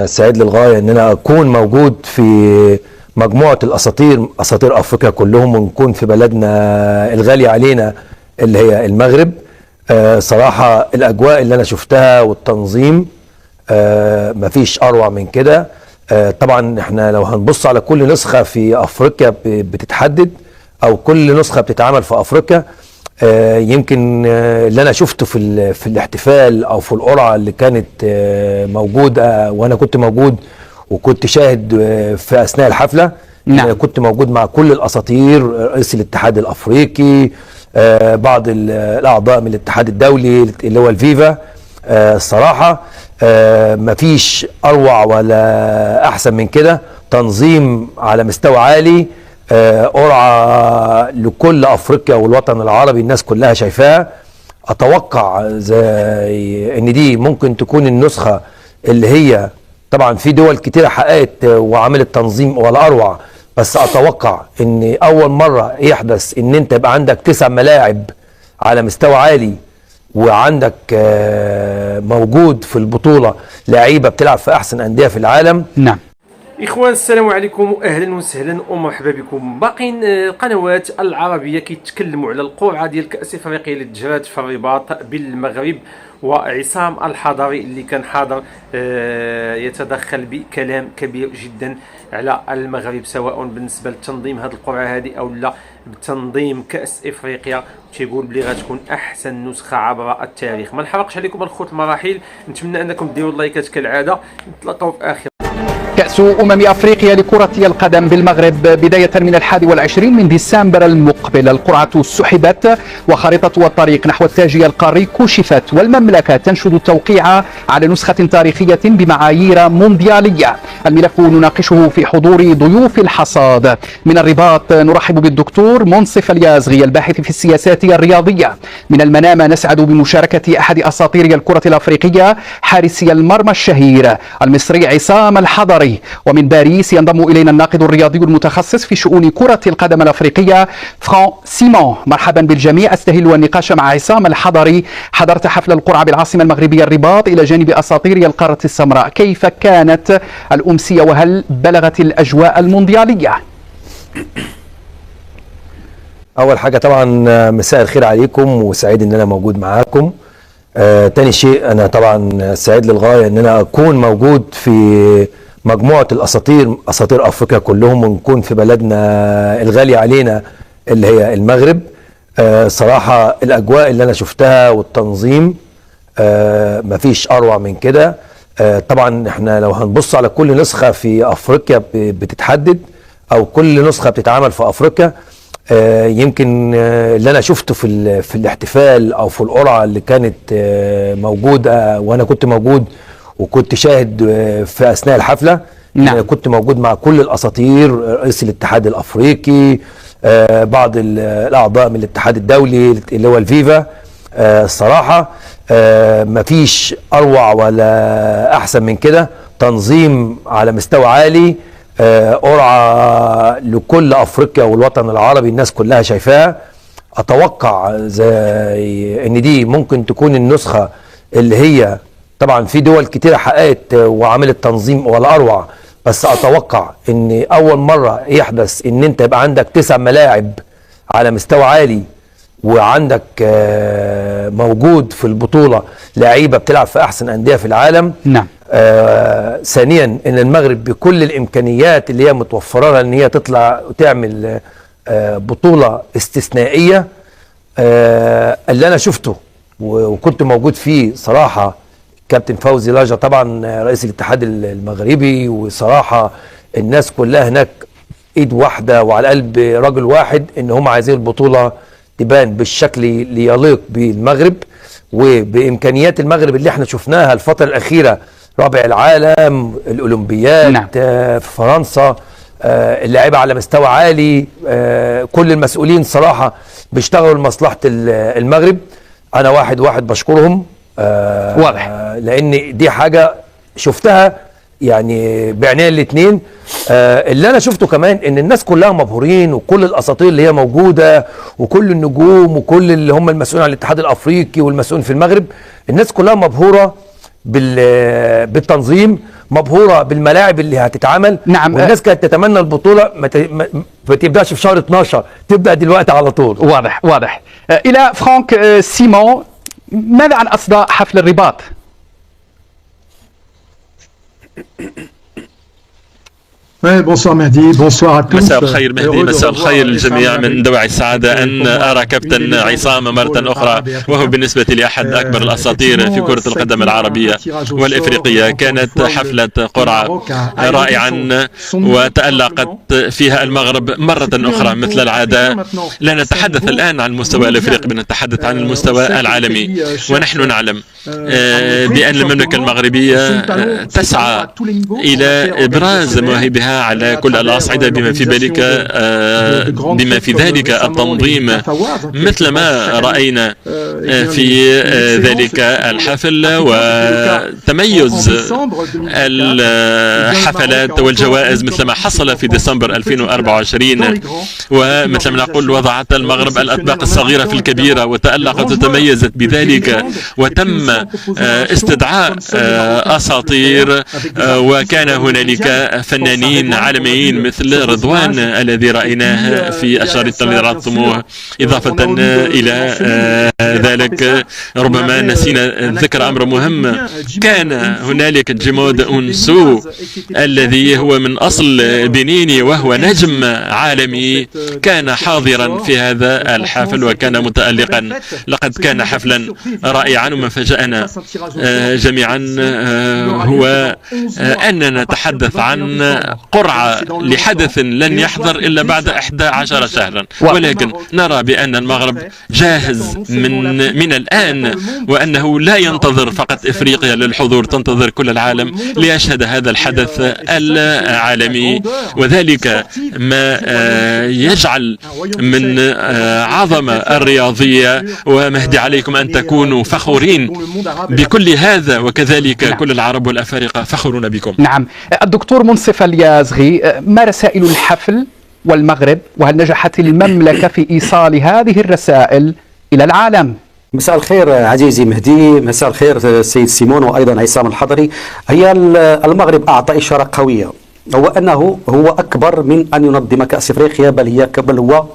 سعيد للغاية ان انا اكون موجود في مجموعة اساطير افريقيا كلهم، ونكون في بلدنا الغالية علينا اللي هي المغرب. صراحة الاجواء اللي انا شفتها والتنظيم مفيش اروع من كده. طبعا احنا لو هنبص على كل نسخة في افريقيا بتتحدد، او كل نسخة بتتعمل في افريقيا، يمكن اللي انا شفته في الاحتفال او في القرعه اللي كانت موجوده، وانا كنت موجود وكنت شاهد في اثناء الحفله. نعم. كنت موجود مع كل الاساطير، رئيس الاتحاد الافريقي، بعض الاعضاء من الاتحاد الدولي اللي هو الفيفا. الصراحه مفيش اروع ولا احسن من كده، تنظيم على مستوى عالي، قرعه لكل افريقيا والوطن العربي، الناس كلها شايفاها. اتوقع زي ان دي ممكن تكون النسخه اللي هي، طبعا في دول كتيره حققت وعملت تنظيم ولا اروع، بس اتوقع ان اول مره يحدث ان انت يبقى عندك 9 ملاعب على مستوى عالي، وعندك موجود في البطوله لعيبه بتلعب في احسن انديه في العالم. نعم. إخوان السلام عليكم واهلا وسهلا ومرحبا بكم. باقين القنوات العربيه كيتكلموا على القرعه ديال كاس افريقيا اللي تجرات في الرباط بالمغرب، وعصام الحضري اللي كان حاضر يتدخل بكلام كبير جدا على المغرب، سواء بالنسبه لتنظيم هذه القرعه هذه او لا بتنظيم كاس افريقيا. تيقول بلي غتكون احسن نسخه عبر التاريخ. ما نحرقش عليكم الخوت المراحل، نتمنى انكم ديروا اللايكات كالعاده. نتلاقاو في اخر كأس أفريقيا لكرة القدم بالمغرب بداية من 21 من ديسمبر المقبل. القرعة سحبت وخارطة الطريق نحو التاج القاري كشفت، والمملكة تنشد التوقيع على نسخة تاريخية بمعايير مونديالية. الملف نناقشه في حضور ضيوف الحصاد. من الرباط نرحب بالدكتور منصف اليازغي الباحث في السياسات الرياضية. من المنامة نسعد بمشاركة أحد أساطير الكرة الأفريقية، حارسي المرمى الشهير المصري عصام الحضري. ومن باريس ينضم إلينا الناقد الرياضي المتخصص في شؤون كرة القدم الأفريقية فران سيمون. مرحبا بالجميع. أستهل النقاش مع عصام الحضري. حضرت حفل القرعة بالعاصمة المغربية الرباط إلى جانب أساطير القارة السمراء، كيف كانت الأمسية وهل بلغت الأجواء المونديالية؟ اول حاجه طبعا مساء الخير عليكم، وسعيد ان انا موجود معاكم. تاني شيء انا طبعا سعيد للغايه ان انا اكون موجود في مجموعة اساطير افريقيا كلهم، ونكون في بلدنا الغالية علينا اللي هي المغرب. صراحة الاجواء اللي انا شفتها والتنظيم مفيش اروع من كده. طبعا احنا لو هنبص على كل نسخة في افريقيا بتتحدد، او كل نسخة بتتعمل في افريقيا، يمكن اللي انا شفته في الاحتفال او في القرعة اللي كانت موجودة، وانا كنت موجود وكنت شاهد في اثناء الحفله. نعم. كنت موجود مع كل الاساطير، رئيس الاتحاد الافريقي، بعض الاعضاء من الاتحاد الدولي اللي هو الفيفا. الصراحه مفيش اروع ولا احسن من كده، تنظيم على مستوى عالي، قرعه لكل افريقيا والوطن العربي، الناس كلها شايفاها. اتوقع زي ان دي ممكن تكون النسخه اللي هي، طبعا في دول كتيره حققت وعملت تنظيم ولا اروع، بس اتوقع ان اول مره يحدث ان انت يبقى عندك 9 ملاعب على مستوى عالي، وعندك موجود في البطوله لعيبه بتلعب في احسن انديه في العالم. نعم. ثانيا ان المغرب بكل الامكانيات اللي هي متوفره لها ان هي تطلع وتعمل بطوله استثنائيه. اللي انا شفته وكنت موجود فيه صراحه كابتن فوزي لاجا، طبعا رئيس الاتحاد المغربي، وصراحه الناس كلها هناك ايد واحده وعلى قلب رجل واحد، ان هم عايزين البطوله تبان بالشكل اللي يليق بالمغرب وبامكانيات المغرب اللي احنا شفناها الفتره الاخيره، رابع العالم، الاولمبياد. نعم. في فرنسا، اللاعيبه على مستوى عالي، كل المسؤولين صراحه بيشتغلوا لمصلحه المغرب. انا واحد بشكرهم، واضح، لان دي حاجه شفتها يعني بعناية الاثنين. اللي انا شفته كمان ان الناس كلها مبهورين، وكل الاساطير اللي هي موجوده وكل النجوم وكل اللي هم المسؤولين عن الاتحاد الافريقي والمسؤولين في المغرب، الناس كلها مبهوره بالتنظيم، مبهوره بالملاعب اللي هتتعمل. نعم. والناس كانت تتمنى البطوله ما تبداش في شهر 12، تبدا دلوقتي على طول. واضح. الى فرانك سيمون، ماذا عن اصداء حفل الرباط؟ مساء الخير مهدي، مساء الخير للجميع. من دواعي السعادة أن أرى كابتن عصام مرة أخرى، وهو بالنسبة لي أحد أكبر الأساطير في كرة القدم العربية والإفريقية. كانت حفلة قرعة رائعا وتألقت فيها المغرب مرة أخرى مثل العادة. لا نتحدث الآن عن المستوى الإفريقي، بنتحدث عن المستوى العالمي. ونحن نعلم بأن المملكة المغربية تسعى إلى إبراز مواهبها على كل الأصعدة، بما في ذلك التنظيم، مثل ما رأينا في ذلك الحفل وتميز الحفلات والجوائز مثل ما حصل في ديسمبر 2024. ومثل ما نقول وضعت المغرب الأطباق الصغيرة في الكبيرة وتألقت وتميزت بذلك، وتم استدعاء أساطير، وكان هنالك فنانين عالميين مثل رضوان الذي رأيناه في الشريط الذي رأيتموه. إضافة إلى ذلك ربما نسينا ذكر أمر مهم، كان هنالك جيمود أونسو الذي هو من أصل بنيني وهو نجم عالمي، كان حاضرا في هذا الحفل وكان متألقا. لقد كان حفلا رائعا، وما فاجأنا جميعا هو أننا نتحدث عن قرعة لحدث لن يحضر إلا بعد 11 شهرا، ولكن نرى بأن المغرب جاهز من الآن، وأنه لا ينتظر فقط إفريقيا للحضور، تنتظر كل العالم ليشهد هذا الحدث العالمي. وذلك ما يجعل من عظمة الرياضية. ومهدي عليكم أن تكونوا فخورين بكل هذا، وكذلك كل العرب والأفارقة فخورون بكم. نعم. الدكتور منصف اليازغي، ما رسائل الحفل والمغرب، وهل نجحت المملكة في إيصال هذه الرسائل إلى العالم؟ مساء الخير عزيزي مهدي، مساء الخير سيد سيمون وأيضا عصام الحضري. هي المغرب أعطى إشارة قوية، هو أنه هو أكبر من أن ينظم كأس إفريقيا، بل هو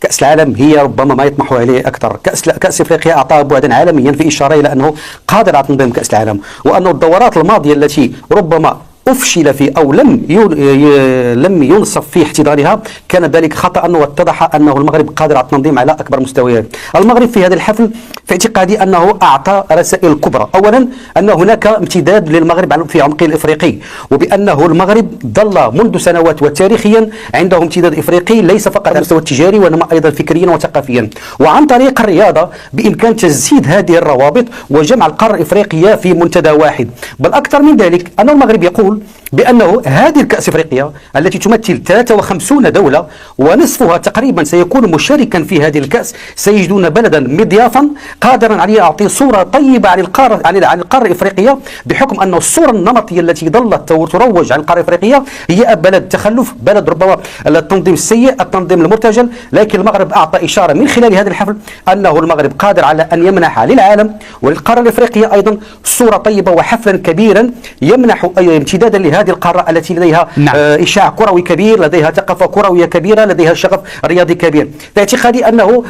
كأس العالم هي ربما ما يطمح عليه أكثر. كأس إفريقيا أعطاه بعدا عالميا في إشارة إلى أنه قادر على تنظيم كأس العالم، وأن الدورات الماضية التي ربما أفشل في أو لم ينصف في احتضانها كان ذلك خطأ، واتضح أنه المغرب قادر على التنظيم على أكبر مستويات. المغرب في هذا الحفل في اعتقادي أنه أعطى رسائل كبرى. أولا أن هناك امتداد للمغرب في عمقه الإفريقي، وبأنه المغرب ظل منذ سنوات وتاريخيا عنده امتداد إفريقي ليس فقط على المستوى التجاري وإنما أيضا فكريا وثقافيا. وعن طريق الرياضة بإمكان تجسيد هذه الروابط وجمع القارة الإفريقية في منتدى واحد. بل أكثر من ذلك أن المغرب يقول بأنه هذه الكأس إفريقيا التي تمثل 53 دولة ونصفها تقريبا سيكون مشاركا في هذه الكأس، سيجدون بلدا مضيافا قادرا على يعطي صورة طيبة عن القارة الإفريقية، بحكم أن الصورة النمطية التي ظلت تروج عن القارة الإفريقية هي بلد تخلف، بلد ربما التنظيم السيء، التنظيم المرتجل. لكن المغرب أعطى إشارة من خلال هذا الحفل أنه المغرب قادر على أن يمنح للعالم وللقارة الإفريقية أيضا صورة طيبة وحفلا كبيرا يمنح امتدادا لهذه القارة التي لديها إشاع كروي كبير، لديها ثقافة كروية كبيرة، لديها شغف رياضي كبير. باعتقادي أنه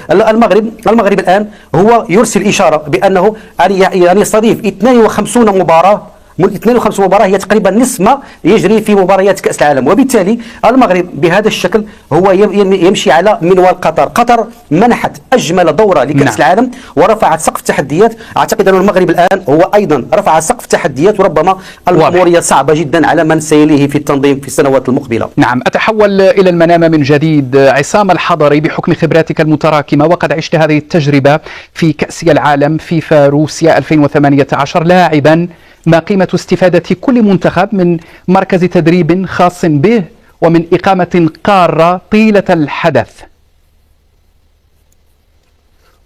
المغرب الآن هو يرسل إشارة بأنه يعني يستضيف 52 مباراة. من 52 مباراة هي تقريبا نصف ما يجري في مباريات كأس العالم، وبالتالي المغرب بهذا الشكل هو يمشي على منوال قطر. قطر منحت أجمل دورة لكأس العالم ورفعت سقف التحديات. أعتقد أن المغرب الآن هو أيضا رفع سقف التحديات، وربما الأمورية صعبة جدا على من سيليه في التنظيم في السنوات المقبلة. نعم. أتحول إلى المنام من جديد. عصام الحضري، بحكم خبراتك المتراكمة وقد عشت هذه التجربة في كأس العالم فيفا روسيا 2018 لاعبا، ما قيمة استفادة كل منتخب من مركز تدريب خاص به ومن إقامة قارة طيلة الحدث؟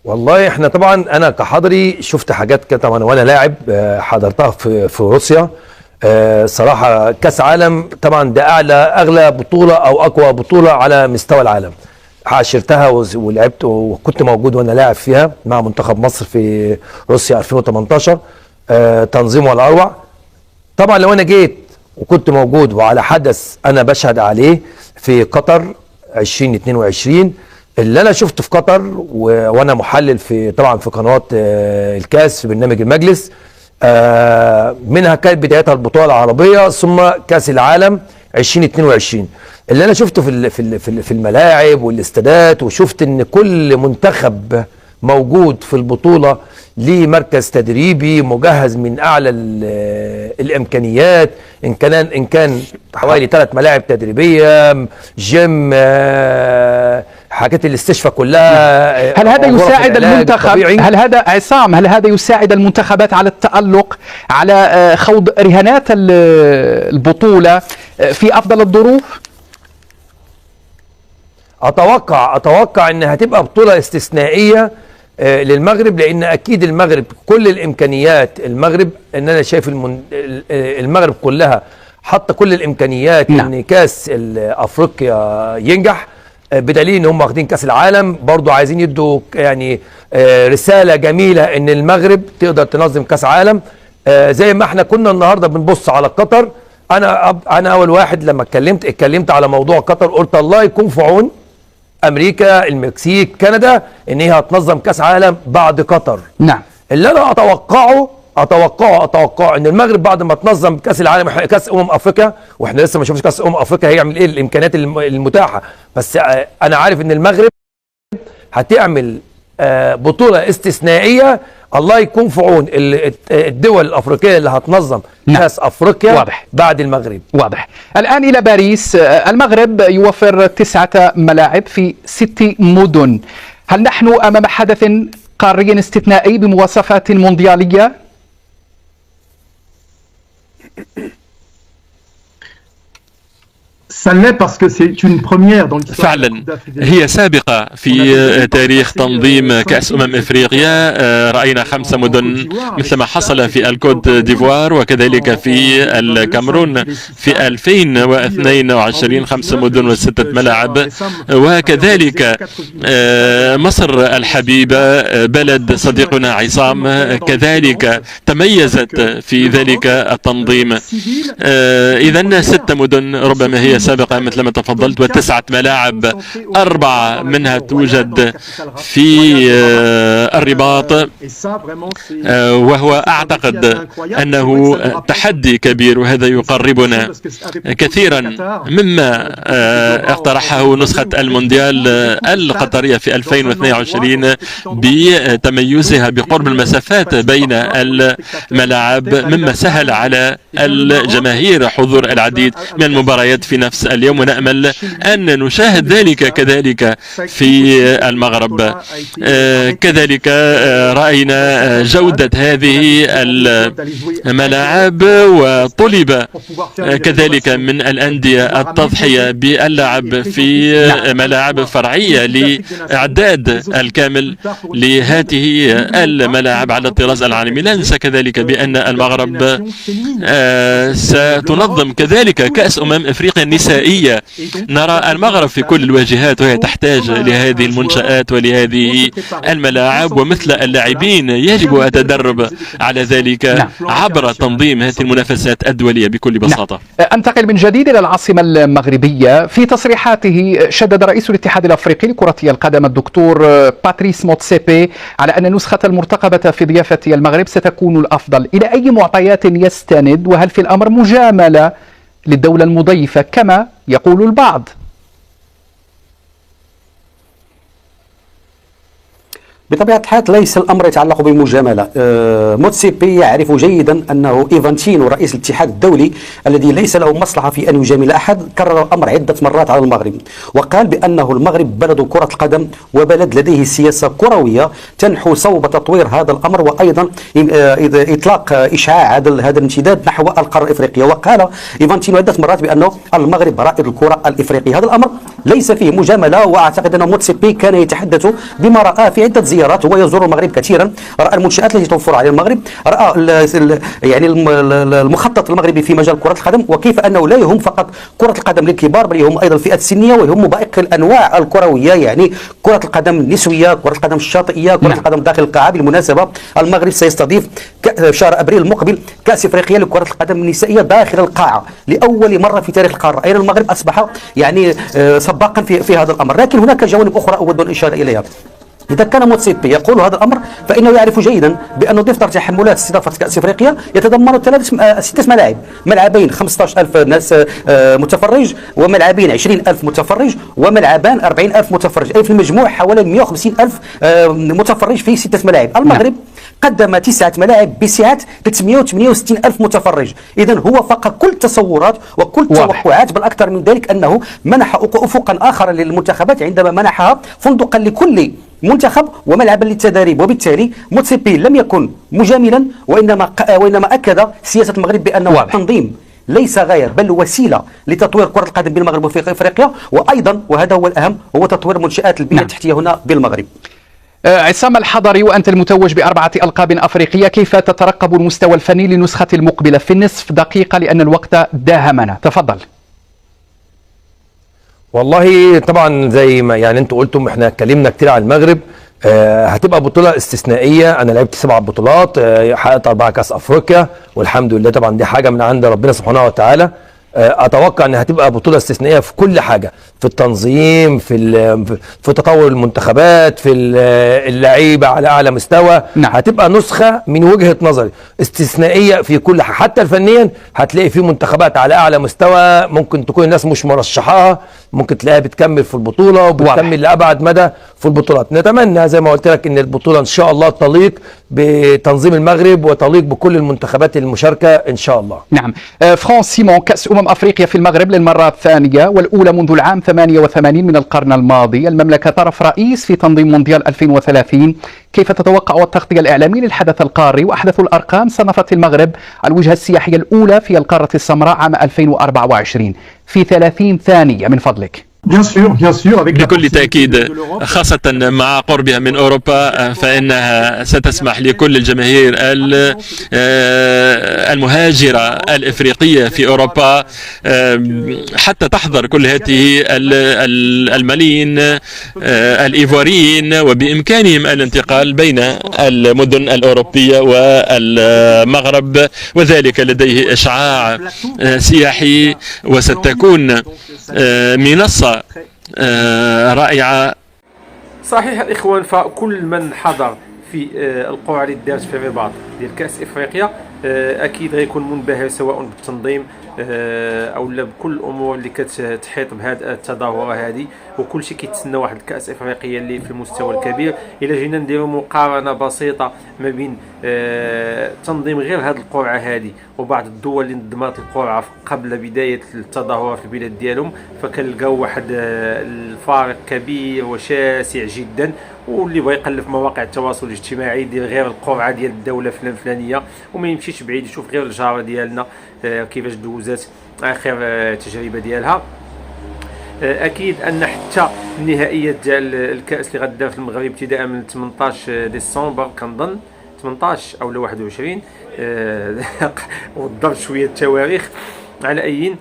والله احنا طبعا انا كحضري شفت حاجات كده طبعا وانا لاعب حضرتها في روسيا. صراحة كأس عالم طبعا ده اغلى بطولة او اقوى بطولة على مستوى العالم. عاشرتها ولعبت وكنت موجود وانا لاعب فيها مع منتخب مصر في روسيا 2018. تنظيمه الأروع. طبعا لو انا جيت وكنت موجود وعلى حدث انا بشهد عليه في قطر 2022. اللي انا شفته في قطر وانا محلل في طبعا في قنوات الكاس في برنامج المجلس، منها كانت بدايتها البطوله العربيه ثم كاس العالم 2022. اللي انا شفته في الملاعب والاستادات، وشفت ان كل منتخب موجود في البطوله ليه مركز تدريبي مجهز من اعلى الامكانيات، ان كان حوالي 3 ملاعب تدريبيه، جيم، حاجات الاستشفاء كلها. هل هذا يساعد المنتخب؟ هل هذا يساعد المنتخبات على التألق، على خوض رهانات البطولة في أفضل الظروف؟ اتوقع ان هتبقى بطولة استثنائية للمغرب، لان اكيد المغرب كل الامكانيات، المغرب ان انا شايف المغرب كلها حط كل الامكانيات ان كاس افريقيا ينجح، بدليل ان هم واخدين كاس العالم. برضو عايزين يدوا يعني رسالة جميلة ان المغرب تقدر تنظم كاس عالم. زي ما احنا كنا النهاردة بنبص على قطر، انا اول واحد لما اتكلمت على موضوع قطر، قلت الله يكون في عون امريكا، المكسيك، كندا، ان هي هتنظم كاس عالم بعد قطر. نعم. اللي انا اتوقعه ان المغرب بعد ما تنظم كاس العالم، كاس افريقيا، واحنا لسه ما شفناش كاس افريقيا هيعمل ايه، الامكانيات المتاحه، بس انا عارف ان المغرب هتعمل بطوله استثنائيه. الله يكون في عون الدول الافريقيه اللي هتنظم كاس افريقيا. واضح. بعد المغرب. واضح. الان الى باريس. المغرب يوفر 9 ملاعب في 6 مدن. هل نحن امام حدث قاري استثنائي بمواصفات موندياليه؟ فعلا هي سابقة في تاريخ تنظيم كأس أفريقيا. رأينا 5 مدن مثل ما حصل في الكوت ديفوار، وكذلك في الكاميرون في 2022 5 مدن و6 ملاعب، وكذلك مصر الحبيبة بلد صديقنا عصام كذلك تميزت في ذلك التنظيم. إذن 6 مدن ربما هي سابقة مثل ما تفضلت، و9 ملاعب 4 منها توجد في الرباط، وهو أعتقد أنه تحدي كبير، وهذا يقربنا كثيرا مما اقترحه نسخة المونديال القطرية في 2022 بتميزها بقرب المسافات بين الملاعب، مما سهل على الجماهير حضور العديد من المباريات في نفس اليوم، ونأمل أن نشاهد ذلك كذلك في المغرب. كذلك رأينا جودة هذه الملاعب، وطلب كذلك من الأندية التضحية باللعب في ملاعب فرعية لإعداد الكامل لهذه الملاعب على الطراز العالمي. لا ننسى كذلك بأن المغرب ستنظم كذلك كأس أفريقيا النسائية. نرى المغرب في كل الواجهات وهي تحتاج لهذه المنشآت ولهذه الملاعب، ومثل اللاعبين يجب التدرب على ذلك عبر تنظيم هذه المنافسات الدولية بكل بساطة. أنتقل من جديد إلى العاصمة المغربية. في تصريحاته شدد رئيس الاتحاد الأفريقي لكرة القدم الدكتور باتريس موتسيبي على أن النسخة المرتقبة في ضيافة المغرب ستكون الأفضل. إلى أي معطيات يستند؟ وهل في الأمر مجاملة للدولة المضيفة كما يقول البعض؟ بطبيعة الحال ليس الأمر يتعلق بمجاملة. موتسيبي يعرف جيدا أنه إيفانتينو رئيس الاتحاد الدولي الذي ليس له مصلحة في أن يجامل أحد، كرر الأمر عدة مرات على المغرب، وقال بأنه المغرب بلد كرة القدم وبلد لديه سياسة كروية تنحو صوب تطوير هذا الأمر، وأيضا إطلاق إشعاع هذا الامتداد نحو القارة الإفريقية. وقال إيفانتينو عدة مرات بأنه المغرب رائد الكرة الإفريقية. هذا الأمر ليس فيه مجامله. واعتقد ان موتسيبي كان يتحدث بما راه في عده زيارات، هو يزور المغرب كثيرا، راى المنشات التي توفر على المغرب، راى يعني المخطط المغربي في مجال كره القدم، وكيف انه لا يهم فقط كره القدم للكبار بل يهم ايضا الفئات السنيه ويهم باقي الانواع الكرويه، يعني كره القدم النسويه، كره القدم الشاطئيه، كره القدم داخل القاعه. بالمناسبه المغرب سيستضيف شهر ابريل المقبل كاس افريقيا لكره القدم النسائيه داخل القاعه لاول مره في تاريخ القاره. ايضا المغرب اصبح يعني سباقا في هذا الامر، لكن هناك جوانب اخرى اود ان اشار اليها. إذا كان موتسيبي يقول هذا الأمر فإنه يعرف جيدا بأن دفتر تحملات استضافة كأس إفريقيا يتضمن 6 ملاعب، ملعبين 15,000 ناس متفرج، وملعبين 20,000 متفرج، وملعبان 40,000 متفرج، أي في المجموع حوالي 150,000 متفرج في 6 ملاعب. المغرب قدم 9 ملاعب بسعة 368,000 متفرج. إذن هو فقط كل التصورات وكل التوقعات، بل أكثر من ذلك أنه منح أفقا آخر للمنتخبات عندما منحها فندقا لكل منتخب وملعبا للتدريب. وبالتالي موتسيبي لم يكن مجاملا، وإنما أكد سياسة المغرب بأنه التنظيم ليس غاية بل وسيلة لتطوير كرة القدم بالمغرب وفي إفريقيا، وأيضا وهذا هو الأهم هو تطوير منشآت البنية التحتية هنا بالمغرب. عصام الحضري، وأنت المتوج ب4 ألقاب أفريقية، كيف تترقب المستوى الفني للنسخة المقبلة في النصف دقيقة لأن الوقت داهمنا؟ تفضل. والله طبعا زي ما يعني انتوا قلتم، احنا اتكلمنا كتير عن المغرب. هتبقى بطولة استثنائية. انا لعبت 7 بطولات، حققت 4 كاس افريقيا والحمد لله. طبعا دي حاجة من عند ربنا سبحانه وتعالى. اتوقع انها هتبقى بطولة استثنائية في كل حاجة، في التنظيم، في تطور المنتخبات، في اللعيبة على اعلى مستوى. هتبقى نسخة من وجهة نظري استثنائية في كل حاجة، حتى فنيا هتلاقي في منتخبات على اعلى مستوى ممكن تكون الناس مش مرشحاها، ممكن تلاقيها بتكمل في البطولة وبتكمل لأبعد مدى في البطولات. نتمنى زي ما قلت لك ان البطولة ان شاء الله تليق بتنظيم المغرب وتليق بكل المنتخبات المشاركة ان شاء الله. نعم. فرانس سيمون، كأس أفريقيا في المغرب للمرة الثانية والأولى منذ العام 88 من القرن الماضي. المملكة طرف رئيس في تنظيم مونديال 2030. كيف تتوقع التغطية الإعلامية للحدث القاري؟ وأحدث الأرقام صنفت المغرب الوجهة السياحية الأولى في القارة السمراء عام 2024 في 30 ثانية من فضلك. بكل تأكيد، خاصة مع قربها من أوروبا، فإنها ستسمح لكل الجماهير المهاجرة الإفريقية في أوروبا حتى تحضر كل هذه الملايين الإيفواريين، وبإمكانهم الانتقال بين المدن الأوروبية والمغرب، وذلك لديه إشعاع سياحي، وستكون منصة رائعة. صحيح الإخوان، فكل من حضر في القرعة اللي دارت في الرباط ديال كأس إفريقيا أكيد غيكون منبهر سواء بالتنظيم أو بكل الأمور اللي كتحيط بهذه التظاهرة هذه، وكل شيء كيتسنى واحد الكأس إفريقية اللي في المستوى الكبير. إلا جينا نديروا مقارنة بسيطة ما بين تنظيم غير هذه القرعة هذه وبعض الدول اللي نظمت القرعة قبل بداية التظاهرة في البلاد ديالهم، فكنلقاو واحد الفارق كبير وشاسع جدا. واللي بغى يقلب في مواقع التواصل الاجتماعي يدير غير القرعه ديال الدوله الفلانيه وما يمشيش بعيد، يشوف غير الجاره ديالنا كيفاش دوزات اخر تجربه ديالها. اكيد ان حتى النهائيات ديال الكاس اللي غدا في المغرب ابتداء من 18 ديسمبر كنظن 18 او 21 وضرب شويه التواريخ، على اي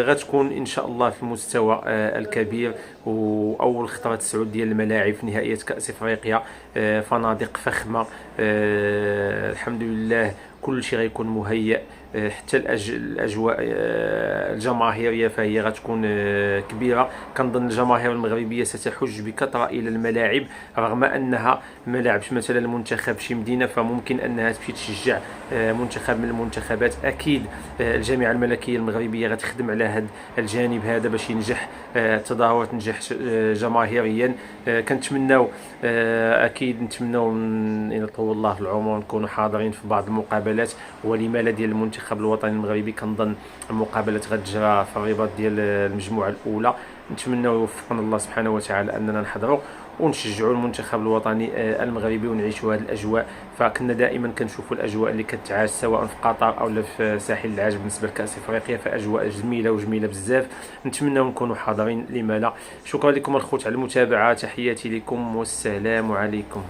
غتكون ان شاء الله في المستوى الكبير. واول خطره تسعود ديال الملاعب في نهائيه كاس افريقيا، فنادق فخمه، الحمد لله كل شيء غيكون مهيأ، حتى الاجواء الجماهيريه فهي غتكون كبيره. كنظن الجماهير المغربيه ستحج بكثره الى الملاعب، رغم انها ما لعبش مثلا المنتخب شي مدينه، فممكن انها تمشي تشجع منتخب من المنتخبات. اكيد الجامعه الملكيه المغربيه غتخدم على هذا الجانب هذا باش ينجح التظاهر، تنجح جماهيريا. كنتمناو نتمناو ان طول الله العمر نكونوا حاضرين في بعض المقابلات ولما لا ديال المنتخب المنتخب الوطني المغربي. كنظن المقابله غتجرى في الرباط ديال المجموعه الاولى. نتمنى يوفقنا الله سبحانه وتعالى اننا نحضروا ونشجعوا المنتخب الوطني المغربي ونعيشوا هذه الاجواء. فكنا دائما كنشوفوا الاجواء اللي كتعاش سواء في قطر او في ساحل العاج بالنسبه لكاس افريقيا، فاجواء جميله بزاف. نتمنى نكونوا حاضرين، لما لا. شكرا لكم الخوت على المتابعه، تحياتي لكم والسلام عليكم.